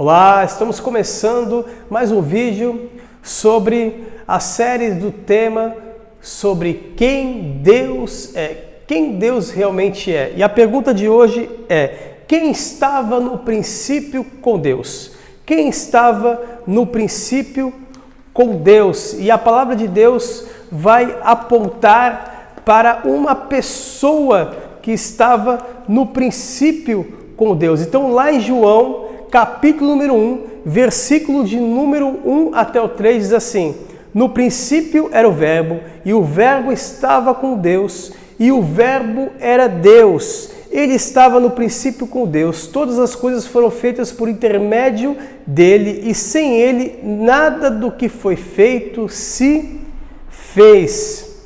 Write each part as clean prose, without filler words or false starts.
Olá, estamos começando mais um vídeo sobre a série do tema sobre quem Deus realmente é. E a pergunta de hoje é: quem estava no princípio com Deus? Quem estava no princípio com Deus? E a palavra de Deus vai apontar para uma pessoa que estava no princípio com Deus. Então, lá em João, capítulo número 1, versículo de número 1 até o 3, diz assim: no princípio era o Verbo, e o Verbo estava com Deus, e o Verbo era Deus. Ele estava no princípio com Deus. Todas as coisas foram feitas por intermédio dele, e sem ele nada do que foi feito se fez.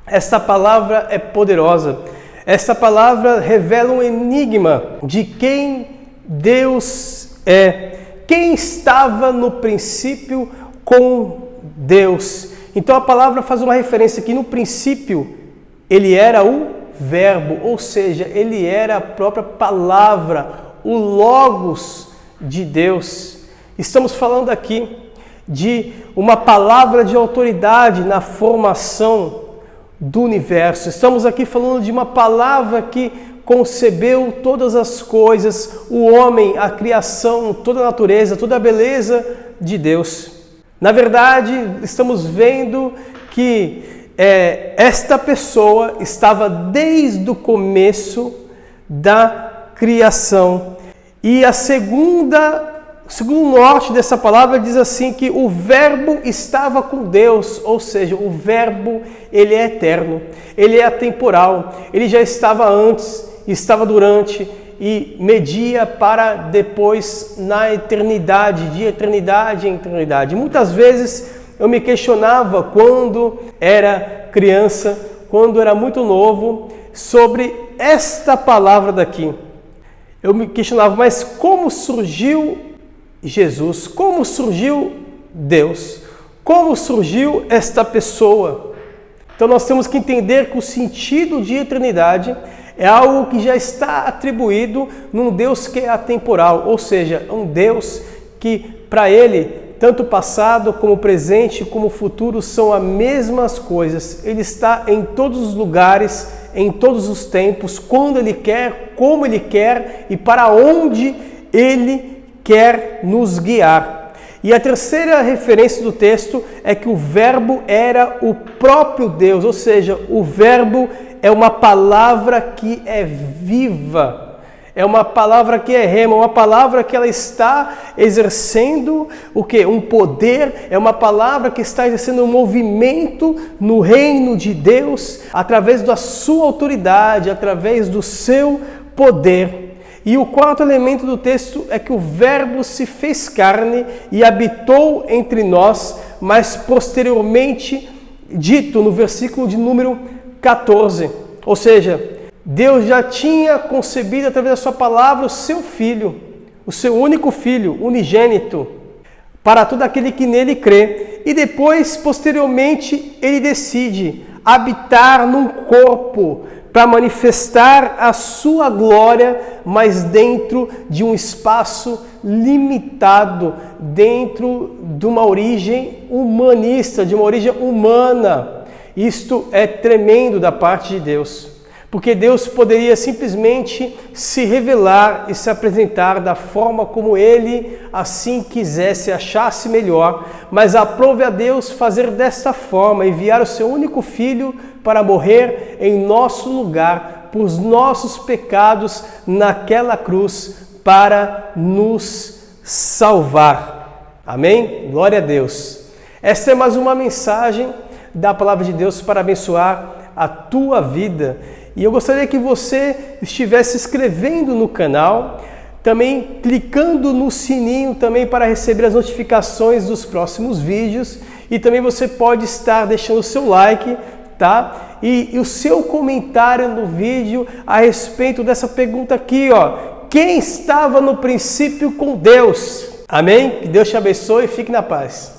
Esta palavra é poderosa. Esta palavra revela um enigma de quem Deus é. Quem estava no princípio com Deus? Então a palavra faz uma referência que no princípio ele era o Verbo, ou seja, ele era a própria palavra, o Logos de Deus. Estamos falando aqui de uma palavra de autoridade na formação do universo. Estamos aqui falando de uma palavra que concebeu todas as coisas, o homem, a criação, toda a natureza, toda a beleza de Deus. Na verdade, estamos vendo que esta pessoa estava desde o começo da criação. E o segundo norte dessa palavra diz assim que o Verbo estava com Deus, ou seja, o Verbo ele é eterno, ele é atemporal, ele já estava antes, estava durante e media para depois na eternidade, de eternidade em eternidade. Muitas vezes eu me questionava quando era criança, quando era muito novo, sobre esta palavra daqui. Eu me questionava, mas como surgiu Jesus? Como surgiu Deus? Como surgiu esta pessoa? Então nós temos que entender que o sentido de eternidade é algo que já está atribuído num Deus que é atemporal, ou seja, um Deus que para ele tanto o passado como o presente como o futuro são as mesmas coisas. Ele está em todos os lugares, em todos os tempos, quando ele quer, como ele quer e para onde ele quer nos guiar. E a terceira referência do texto é que o Verbo era o próprio Deus, ou seja, o Verbo é uma palavra que é viva. É uma palavra que é rema, uma palavra que ela está exercendo o quê? Um poder, é uma palavra que está exercendo um movimento no reino de Deus através da sua autoridade, através do seu poder. E o quarto elemento do texto é que o Verbo se fez carne e habitou entre nós, mas posteriormente dito no versículo de número 14, ou seja, Deus já tinha concebido através da sua palavra o seu filho, o seu único filho, unigênito, para todo aquele que nele crê. E depois, posteriormente, ele decide habitar num corpo para manifestar a sua glória, mas dentro de um espaço limitado, dentro de uma origem humanista, de uma origem humana. Isto é tremendo da parte de Deus. Porque Deus poderia simplesmente se revelar e se apresentar da forma como Ele assim quisesse, achasse melhor, mas aprove a Deus fazer desta forma, enviar o seu único Filho para morrer em nosso lugar, por nossos pecados naquela cruz, para nos salvar. Amém? Glória a Deus. Esta é mais uma mensagem da Palavra de Deus para abençoar a tua vida. E eu gostaria que você estivesse se inscrevendo no canal, também clicando no sininho também para receber as notificações dos próximos vídeos. E também você pode estar deixando o seu like, tá? E o seu comentário no vídeo a respeito dessa pergunta aqui, ó. Quem estava no princípio com Deus? Amém? Que Deus te abençoe e fique na paz.